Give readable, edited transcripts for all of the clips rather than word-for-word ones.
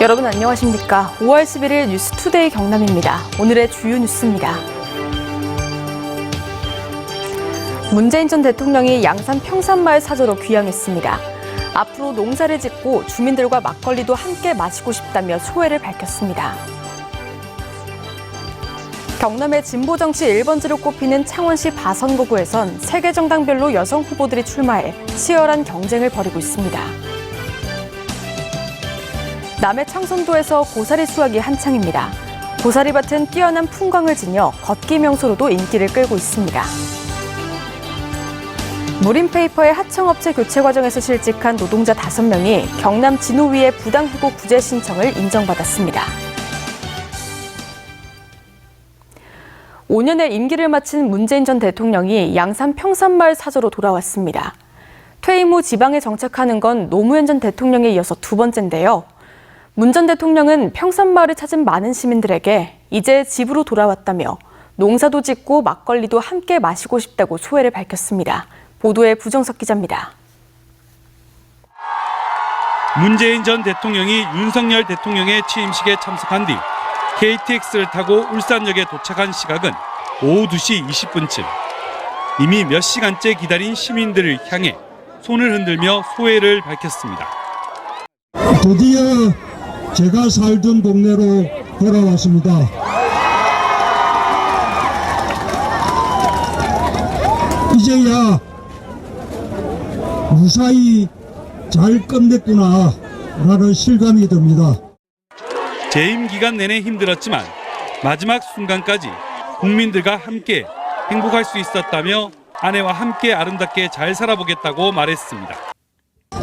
여러분 안녕하십니까? 5월 11일 뉴스투데이 경남입니다. 오늘의 주요 뉴스입니다. 문재인 전 대통령이 양산 평산마을 사저로 귀향했습니다. 앞으로 농사를 짓고 주민들과 막걸리도 함께 마시고 싶다며 소회를 밝혔습니다. 경남의 진보정치 1번지로 꼽히는 창원시 바선거구에선 세 개 정당별로 여성 후보들이 출마해 치열한 경쟁을 벌이고 있습니다. 남해 창선도에서 고사리 수확이 한창입니다. 고사리밭은 뛰어난 풍광을 지녀 걷기 명소로도 인기를 끌고 있습니다. 무림페이퍼의 하청업체 교체 과정에서 실직한 노동자 5명이 경남 진호위의 부당해고 구제 신청을 인정받았습니다. 5년의 임기를 마친 문재인 전 대통령이 양산 평산마을 사저로 돌아왔습니다. 퇴임 후 지방에 정착하는 건 노무현 전 대통령에 이어서 두 번째인데요. 문 전 대통령은 평산마을을 찾은 많은 시민들에게 이제 집으로 돌아왔다며 농사도 짓고 막걸리도 함께 마시고 싶다고 소회를 밝혔습니다. 보도에 부정석 기자입니다. 문재인 전 대통령이 윤석열 대통령의 취임식에 참석한 뒤 KTX를 타고 울산역에 도착한 시각은 오후 2시 20분쯤. 이미 몇 시간째 기다린 시민들을 향해 손을 흔들며 소회를 밝혔습니다. 드디어 제가 살던 동네로 돌아왔습니다. 이제야 무사히 잘 끝냈구나 라는 실감이 듭니다. 재임 기간 내내 힘들었지만 마지막 순간까지 국민들과 함께 행복할 수 있었다며 아내와 함께 아름답게 잘 살아보겠다고 말했습니다.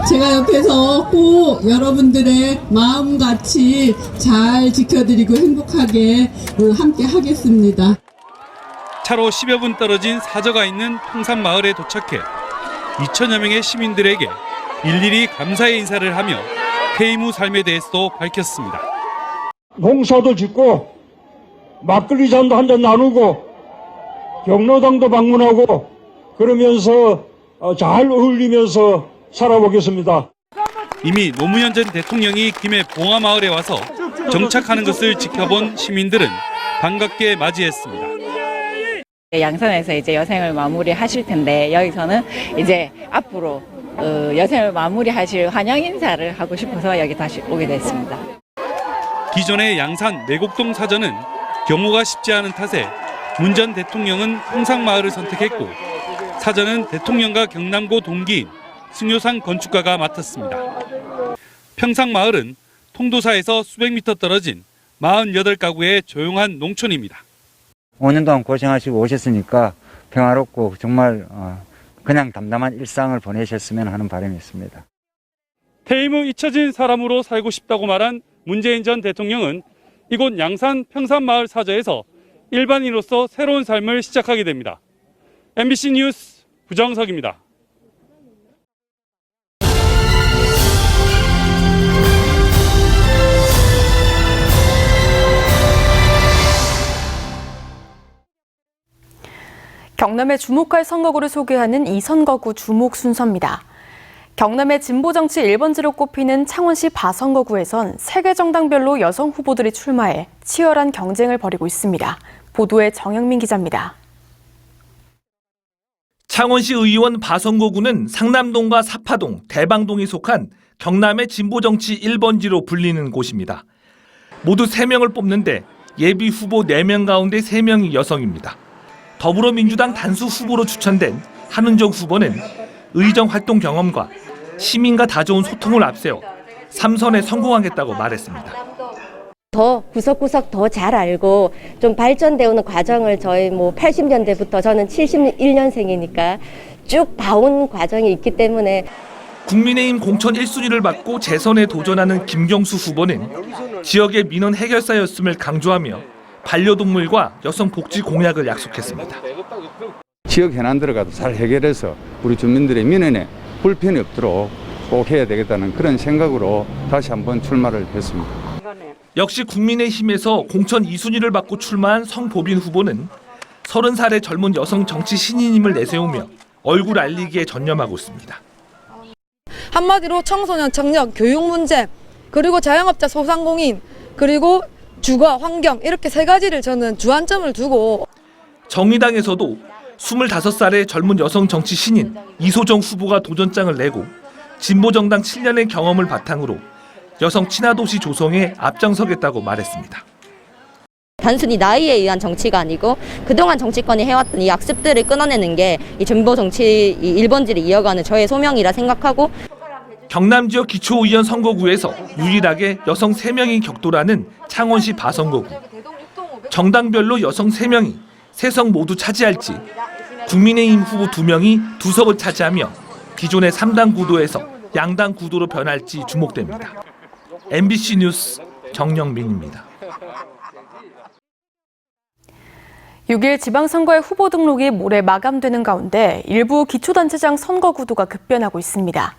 제가 옆에서 꼭 여러분들의 마음같이 잘 지켜드리고 행복하게 함께 하겠습니다. 차로 10여 분 떨어진 사저가 있는 평산마을에 도착해 2천여 명의 시민들에게 일일이 감사의 인사를 하며 퇴임 후 삶에 대해서도 밝혔습니다. 농사도 짓고 막걸리 잔도 한잔 나누고 경로당도 방문하고 그러면서 잘 어울리면서 살아보겠습니다. 이미 노무현 전 대통령이 김해 봉화마을에 와서 정착하는 것을 지켜본 시민들은 반갑게 맞이했습니다. 양산에서 이제 여생을 마무리하실 텐데 여기서는 이제 앞으로 여생을 마무리하실 환영 인사를 하고 싶어서 여기 다시 오게 됐습니다. 기존의 양산 내곡동 사저는 경호가 쉽지 않은 탓에 문 전 대통령은 평산마을을 선택했고 사저는 대통령과 경남고 동기인 승효상 건축가가 맡았습니다. 평산마을은 통도사에서 수백 미터 떨어진 48가구의 조용한 농촌입니다. 5년 동안 고생하시고 오셨으니까 평화롭고 정말 그냥 담담한 일상을 보내셨으면 하는 바람이 있습니다. 퇴임 후 잊혀진 사람으로 살고 싶다고 말한 문재인 전 대통령은 이곳 양산 평산마을 사저에서 일반인으로서 새로운 삶을 시작하게 됩니다. MBC 뉴스 부정석입니다. 경남의 주목할 선거구를 소개하는 이 선거구 주목 순서입니다. 경남의 진보정치 1번지로 꼽히는 창원시 바선거구에선 세 개 정당별로 여성 후보들이 출마해 치열한 경쟁을 벌이고 있습니다. 보도에 정영민 기자입니다. 창원시 의원 바선거구는 상남동과 사파동, 대방동이 속한 경남의 진보정치 1번지로 불리는 곳입니다. 모두 3명을 뽑는데 예비 후보 4명 가운데 3명이 여성입니다. 더불어민주당 단수 후보로 추천된 한은정 후보는 의정 활동 경험과 시민과 다져온 소통을 앞세워 3선에 성공하겠다고 말했습니다. 더 구석구석 더 잘 알고 좀 발전되는 과정을 저희 80년대부터 저는 71년생이니까 쭉 봐온 과정이 있기 때문에 국민의힘 공천 1순위를 받고 재선에 도전하는 김경수 후보는 지역의 민원 해결사였음을 강조하며 반려동물과 여성 복지 공약을 약속했습니다. 지역 현안 들어가도 잘 해결해서 우리 주민들의 민원에 불편이 없도록 꼭 해야 되겠다는 그런 생각으로 다시 한번 출마를 했습니다. 역시 국민의힘에서 공천 2순위를 받고 출마한 성보빈 후보는 30살의 젊은 여성 정치 신인임을 내세우며 얼굴 알리기에 전념하고 있습니다. 한마디로 청소년, 청년, 교육 문제, 그리고 자영업자 소상공인 그리고 주거 환경 이렇게 세 가지를 저는 주안점을 두고 정의당에서도 25살의 젊은 여성 정치 신인 이소정 후보가 도전장을 내고 진보정당 7년의 경험을 바탕으로 여성 친화도시 조성에 앞장서겠다고 말했습니다. 단순히 나이에 의한 정치가 아니고 그동안 정치권이 해왔던 이 악습들을 끊어내는 게 이 진보 정치 1번지를 이어가는 저의 소명이라 생각하고 경남 지역 기초의원 선거구에서 유일하게 여성 3명이 격돌하는 창원시 바선거구. 정당별로 여성 3명이 3석 모두 차지할지 국민의힘 후보 2명이 2석을 차지하며 기존의 3당 구도에서 양당 구도로 변할지 주목됩니다. MBC 뉴스 정영민입니다. 6일 지방선거의 후보 등록이 모레 마감되는 가운데 일부 기초단체장 선거 구도가 급변하고 있습니다.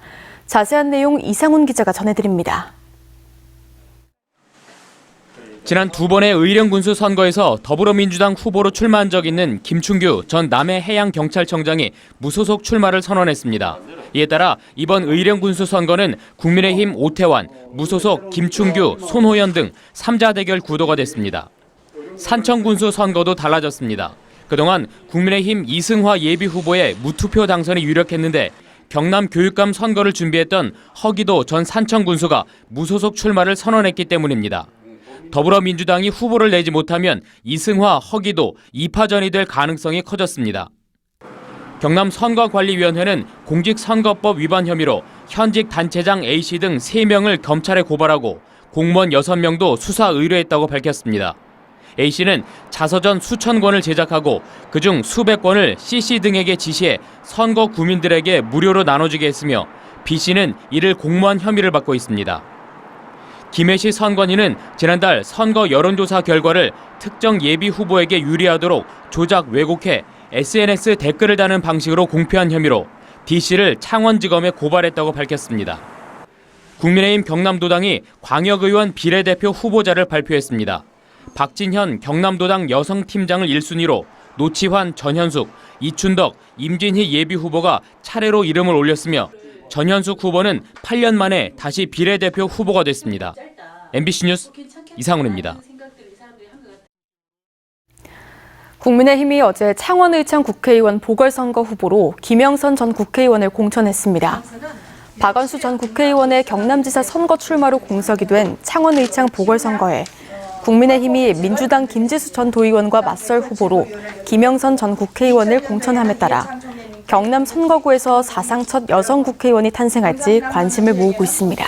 자세한 내용 이상훈 기자가 전해드립니다. 지난 2번의 의령군수 선거에서 더불어민주당 후보로 출마한 적 있는 김충규 전 남해해양경찰청장이 무소속 출마를 선언했습니다. 이에 따라 이번 의령군수 선거는 국민의힘 오태환, 무소속 김충규, 손호연 등 3자 대결 구도가 됐습니다. 산청군수 선거도 달라졌습니다. 그동안 국민의힘 이승화 예비후보의 무투표 당선이 유력했는데 경남 교육감 선거를 준비했던 허기도 전 산청군수가 무소속 출마를 선언했기 때문입니다. 더불어민주당이 후보를 내지 못하면 이승화, 허기도 2파전이 될 가능성이 커졌습니다. 경남 선거관리위원회는 공직선거법 위반 혐의로 현직 단체장 A씨 등 3명을 검찰에 고발하고 공무원 6명도 수사 의뢰했다고 밝혔습니다. A씨는 자서전 수천 권을 제작하고 그중 수백 권을 C씨 등에게 지시해 선거 구민들에게 무료로 나눠주게 했으며 B씨는 이를 공모한 혐의를 받고 있습니다. 김해시 선관위는 지난달 선거 여론조사 결과를 특정 예비 후보에게 유리하도록 조작 왜곡해 SNS 댓글을 다는 방식으로 공표한 혐의로 D씨를 창원지검에 고발했다고 밝혔습니다. 국민의힘 경남도당이 광역의원 비례대표 후보자를 발표했습니다. 박진현 경남도당 여성팀장을 1순위로 노치환, 전현숙, 이춘덕, 임진희 예비후보가 차례로 이름을 올렸으며 전현숙 후보는 8년 만에 다시 비례대표 후보가 됐습니다. MBC 뉴스 이상훈입니다. 국민의힘이 어제 창원의창 국회의원 보궐선거 후보로 김영선 전 국회의원을 공천했습니다. 박원수 전 국회의원의 경남지사 선거 출마로 공석이 된 창원의창 보궐선거에 국민의힘이 민주당 김지수 전 도의원과 맞설 후보로 김영선 전 국회의원을 공천함에 따라 경남 선거구에서 사상 첫 여성 국회의원이 탄생할지 관심을 모으고 있습니다.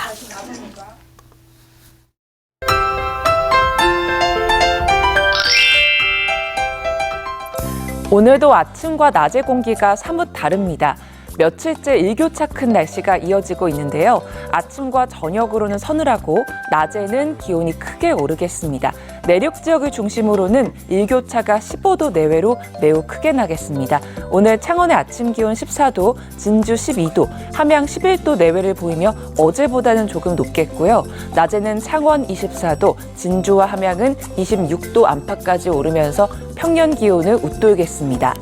오늘도 아침과 낮의 공기가 사뭇 다릅니다. 며칠째 일교차 큰 날씨가 이어지고 있는데요. 아침과 저녁으로는 서늘하고 낮에는 기온이 크게 오르겠습니다. 내륙 지역을 중심으로는 일교차가 15도 내외로 매우 크게 나겠습니다. 오늘 창원의 아침 기온 14도, 진주 12도, 함양 11도 내외를 보이며 어제보다는 조금 높겠고요. 낮에는 창원 24도, 진주와 함양은 26도 안팎까지 오르면서 평년 기온을 웃돌겠습니다.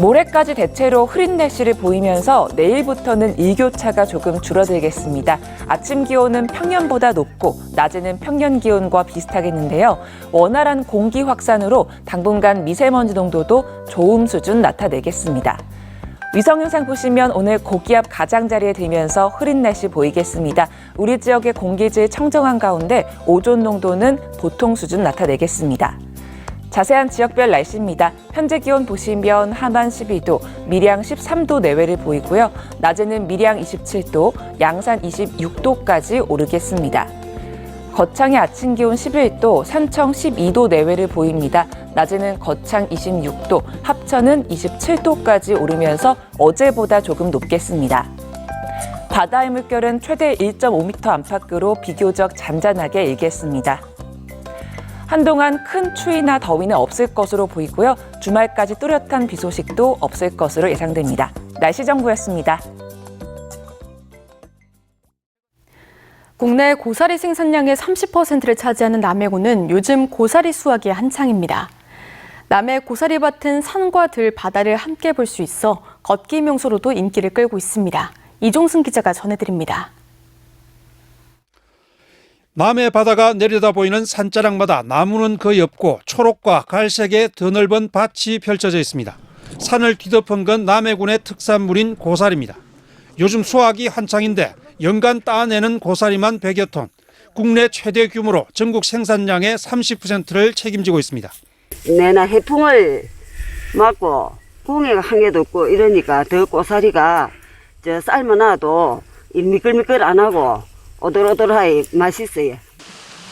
모레까지 대체로 흐린 날씨를 보이면서 내일부터는 일교차가 조금 줄어들겠습니다. 아침 기온은 평년보다 높고 낮에는 평년 기온과 비슷하겠는데요. 원활한 공기 확산으로 당분간 미세먼지 농도도 좋음 수준 나타내겠습니다. 위성 영상 보시면 오늘 고기압 가장자리에 들면서 흐린 날씨 보이겠습니다. 우리 지역의 공기질 청정한 가운데 오존 농도는 보통 수준 나타내겠습니다. 자세한 지역별 날씨입니다. 현재 기온 보시면 함안 12도, 밀양 13도 내외를 보이고요. 낮에는 밀양 27도, 양산 26도까지 오르겠습니다. 거창의 아침 기온 11도, 산청 12도 내외를 보입니다. 낮에는 거창 26도, 합천은 27도까지 오르면서 어제보다 조금 높겠습니다. 바다의 물결은 최대 1.5m 안팎으로 비교적 잔잔하게 일겠습니다. 한동안 큰 추위나 더위는 없을 것으로 보이고요. 주말까지 뚜렷한 비 소식도 없을 것으로 예상됩니다. 날씨 정보였습니다. 국내 고사리 생산량의 30%를 차지하는 남해군은 요즘 고사리 수확이 한창입니다. 남해 고사리밭은 산과 들, 바다를 함께 볼 수 있어 걷기 명소로도 인기를 끌고 있습니다. 이종승 기자가 전해드립니다. 남해 바다가 내려다 보이는 산자락마다 나무는 거의 없고 초록과 갈색의 드넓은 밭이 펼쳐져 있습니다. 산을 뒤덮은 건 남해군의 특산물인 고사리입니다. 요즘 수확이 한창인데 연간 따내는 고사리만 100여 톤, 국내 최대 규모로 전국 생산량의 30%를 책임지고 있습니다. 내나 해풍을 맞고 공해가 한 개도 없고 이러니까 더 고사리가 삶아놔도 미끌미끌 안 하고 오돌오돌하게 맛있어요.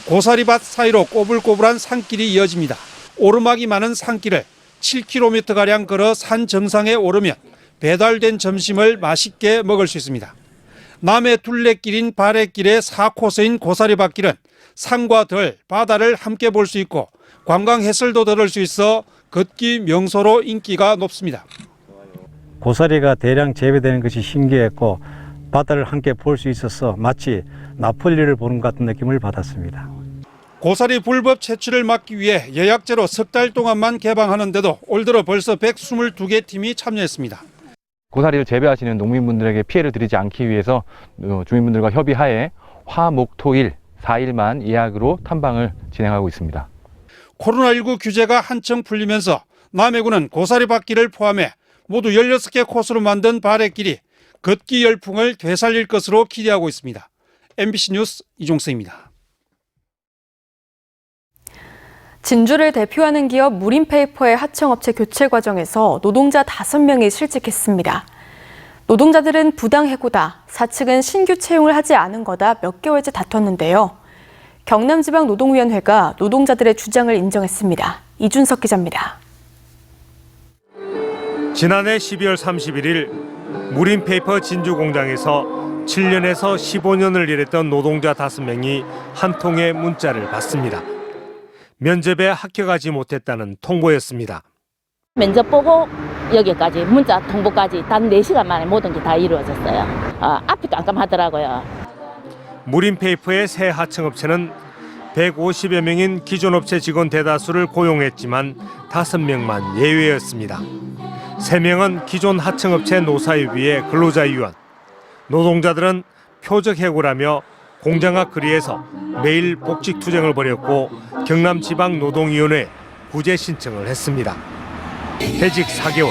고사리밭 사이로 꼬불꼬불한 산길이 이어집니다. 오르막이 많은 산길을 7km가량 걸어 산 정상에 오르면 배달된 점심을 맛있게 먹을 수 있습니다. 남해 둘레길인 바래길의 4코스인 고사리밭길은 산과 들, 바다를 함께 볼 수 있고 관광 해설도 들을 수 있어 걷기 명소로 인기가 높습니다. 고사리가 대량 재배되는 것이 신기했고 바다를 함께 볼 수 있어서 마치 나폴리를 보는 것 같은 느낌을 받았습니다. 고사리 불법 채취를 막기 위해 예약제로 석 달 동안만 개방하는데도 올 들어 벌써 122개 팀이 참여했습니다. 고사리를 재배하시는 농민분들에게 피해를 드리지 않기 위해서 주민분들과 협의하에 화, 목, 토, 일 4일만 예약으로 탐방을 진행하고 있습니다. 코로나19 규제가 한층 풀리면서 남해군은 고사리밭길을 포함해 모두 16개 코스로 만든 바래길이 걷기 열풍을 되살릴 것으로 기대하고 있습니다. MBC 뉴스 이종서입니다. 진주를 대표하는 기업 무림페이퍼의 하청업체 교체 과정에서 노동자 5명이 실직했습니다. 노동자들은 부당해고다, 사측은 신규 채용을 하지 않은 거다 몇 개월째 다퉜는데요. 경남지방노동위원회가 노동자들의 주장을 인정했습니다. 이준석 기자입니다. 지난해 12월 31일 무림페이퍼 진주 공장에서 7년에서 15년을 일했던 노동자 5명이 한 통의 문자를 받습니다. 면접에 합격하지 못했다는 통보였습니다. 면접 보고 여기까지 문자 통보까지 단 4시간 만에 모든 게 다 이루어졌어요. 앞이 깜깜하더라고요. 무림페이퍼의 새 하청업체는 150여 명인 기존 업체 직원 대다수를 고용했지만 5명만 예외였습니다. 3명은 기존 하청업체 노사협의회 근로자위원, 노동자들은 표적해고라며 공장 앞 거리에서 매일 복직투쟁을 벌였고 경남지방노동위원회에 구제 신청을 했습니다. 해직 4개월,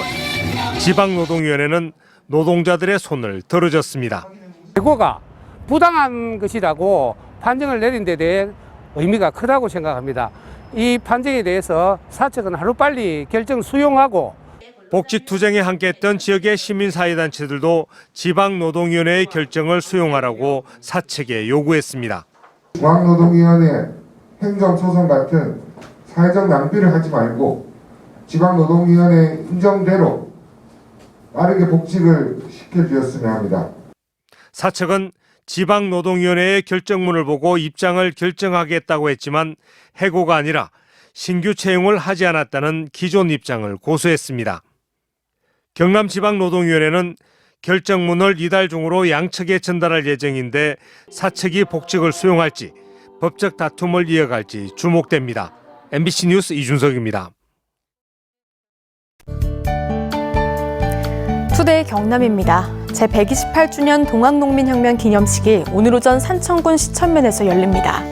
지방노동위원회는 노동자들의 손을 들어줬습니다. 해고가 부당한 것이라고 판정을 내린 데 대해 의미가 크다고 생각합니다. 이 판정에 대해서 사측은 하루빨리 결정 수용하고 복직투쟁에 함께했던 지역의 시민사회단체들도 지방노동위원회의 결정을 수용하라고 사측에 요구했습니다. 지방노동위원회 행정소송 같은 사회적 낭비를 하지 말고 지방노동위원회 인정대로 빠르게 복직을 시켜주었으면 합니다. 사측은 지방노동위원회의 결정문을 보고 입장을 결정하겠다고 했지만 해고가 아니라 신규 채용을 하지 않았다는 기존 입장을 고수했습니다. 경남지방노동위원회는 결정문을 이달 중으로 양측에 전달할 예정인데 사측이 복직을 수용할지 법적 다툼을 이어갈지 주목됩니다. MBC 뉴스 이준석입니다. 투데이 경남입니다. 제128주년 동학농민혁명 기념식이 오늘 오전 산청군 시천면에서 열립니다.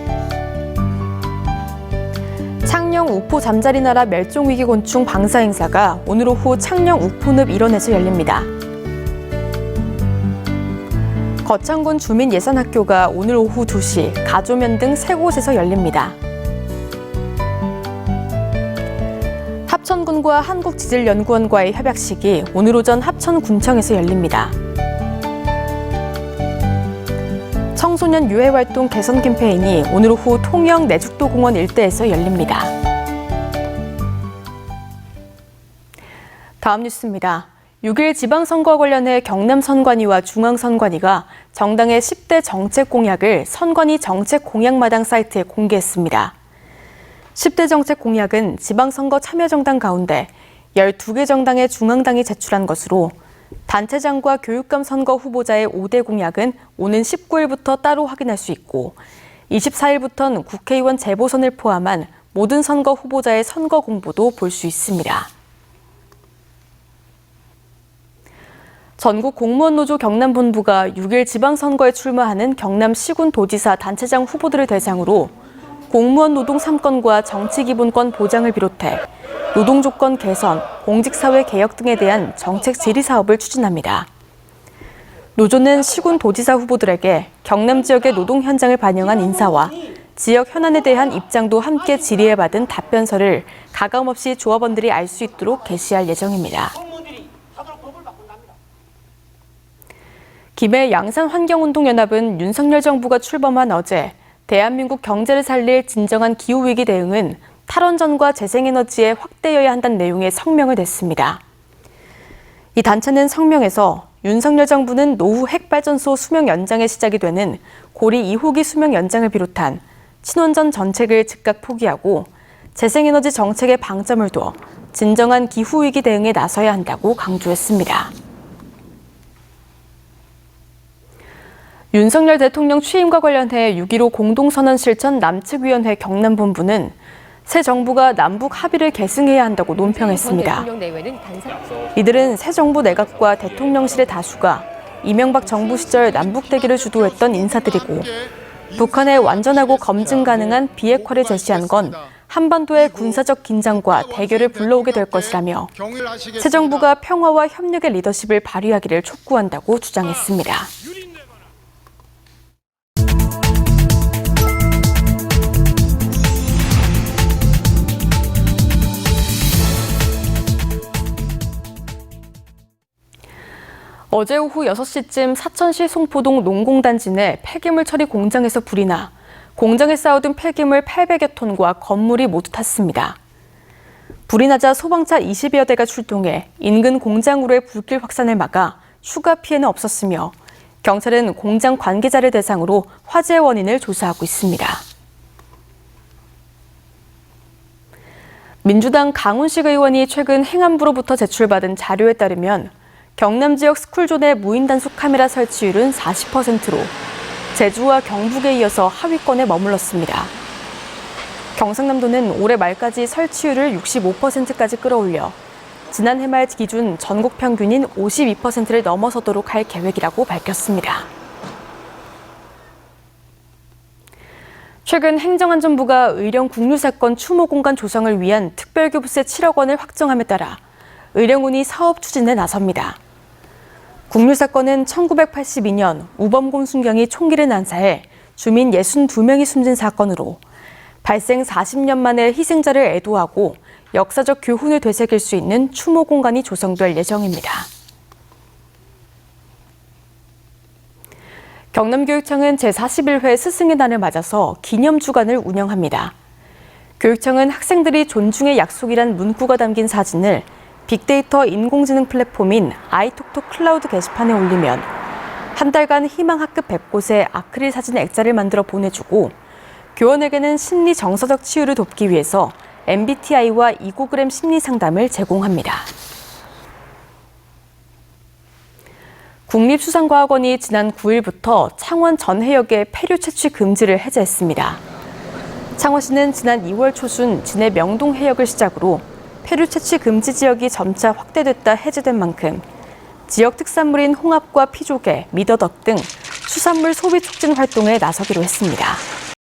창녕 우포 잠자리 나라 멸종위기곤충 방사 행사가 오늘 오후 창녕 우포늪 일원에서 열립니다. 거창군 주민예산학교가 오늘 오후 2시, 가조면 등 3곳에서 열립니다. 합천군과 한국지질연구원과의 협약식이 오늘 오전 합천군청에서 열립니다. 청소년 유해활동 개선 캠페인이 오늘 오후 통영 내죽도공원 일대에서 열립니다. 다음 뉴스입니다. 6일 지방선거 관련해 경남선관위와 중앙선관위가 정당의 10대 정책 공약을 선관위 정책 공약마당 사이트에 공개했습니다. 10대 정책 공약은 지방선거 참여정당 가운데 12개 정당의 중앙당이 제출한 것으로 단체장과 교육감 선거 후보자의 5대 공약은 오는 19일부터 따로 확인할 수 있고 24일부터는 국회의원 재보선을 포함한 모든 선거 후보자의 선거 공보도 볼 수 있습니다. 전국 공무원 노조 경남본부가 6일 지방선거에 출마하는 경남 시군도지사 단체장 후보들을 대상으로 공무원 노동 3건과 정치기본권 보장을 비롯해 노동조건 개선, 공직사회 개혁 등에 대한 정책 질의 사업을 추진합니다. 노조는 시군도지사 후보들에게 경남 지역의 노동 현장을 반영한 인사와 지역 현안에 대한 입장도 함께 질의해받은 답변서를 가감없이 조합원들이 알 수 있도록 게시할 예정입니다. 김해 양산환경운동연합은 윤석열 정부가 출범한 어제 대한민국 경제를 살릴 진정한 기후위기 대응은 탈원전과 재생에너지에 확대해야 한다는 내용의 성명을 냈습니다. 이 단체는 성명에서 윤석열 정부는 노후 핵발전소 수명 연장에 시작이 되는 고리 2호기 수명 연장을 비롯한 친원전 정책을 즉각 포기하고 재생에너지 정책에 방점을 둬 진정한 기후위기 대응에 나서야 한다고 강조했습니다. 윤석열 대통령 취임과 관련해 6.15 공동선언 실천 남측위원회 경남본부는 새 정부가 남북 합의를 계승해야 한다고 논평했습니다. 이들은 새 정부 내각과 대통령실의 다수가 이명박 정부 시절 남북 대결을 주도했던 인사들이고 북한의 완전하고 검증 가능한 비핵화를 제시한 건 한반도의 군사적 긴장과 대결을 불러오게 될 것이라며 새 정부가 평화와 협력의 리더십을 발휘하기를 촉구한다고 주장했습니다. 어제 오후 6시쯤 사천시 송포동 농공단지 내 폐기물 처리 공장에서 불이 나 공장에 쌓아둔 폐기물 800여 톤과 건물이 모두 탔습니다. 불이 나자 소방차 20여 대가 출동해 인근 공장으로의 불길 확산을 막아 추가 피해는 없었으며 경찰은 공장 관계자를 대상으로 화재 원인을 조사하고 있습니다. 민주당 강훈식 의원이 최근 행안부로부터 제출받은 자료에 따르면 경남 지역 스쿨존의 무인 단속 카메라 설치율은 40%로 제주와 경북에 이어서 하위권에 머물렀습니다. 경상남도는 올해 말까지 설치율을 65%까지 끌어올려 지난해 말 기준 전국 평균인 52%를 넘어서도록 할 계획이라고 밝혔습니다. 최근 행정안전부가 의령 국류 사건 추모 공간 조성을 위한 특별교부세 7억 원을 확정함에 따라 의령군이 사업 추진에 나섭니다. 국류 사건은 1982년 우범곰 순경이 총기를 난사해 주민 62명이 숨진 사건으로 발생 40년 만에 희생자를 애도하고 역사적 교훈을 되새길 수 있는 추모 공간이 조성될 예정입니다. 경남교육청은 제41회 스승의 날을 맞아서 기념주간을 운영합니다. 교육청은 학생들이 존중의 약속이란 문구가 담긴 사진을 빅데이터 인공지능 플랫폼인 아이톡톡 클라우드 게시판에 올리면 한 달간 희망 학급 100곳에 아크릴 사진 액자를 만들어 보내주고 교원에게는 심리 정서적 치유를 돕기 위해서 MBTI와 이고그램 심리 상담을 제공합니다. 국립수산과학원이 지난 9일부터 창원 전 해역의 폐류 채취 금지를 해제했습니다. 창원시는 지난 2월 초순 진해 명동 해역을 시작으로 폐류 채취 금지 지역이 점차 확대됐다 해제된 만큼 지역 특산물인 홍합과 피조개, 미더덕 등 수산물 소비 촉진 활동에 나서기로 했습니다.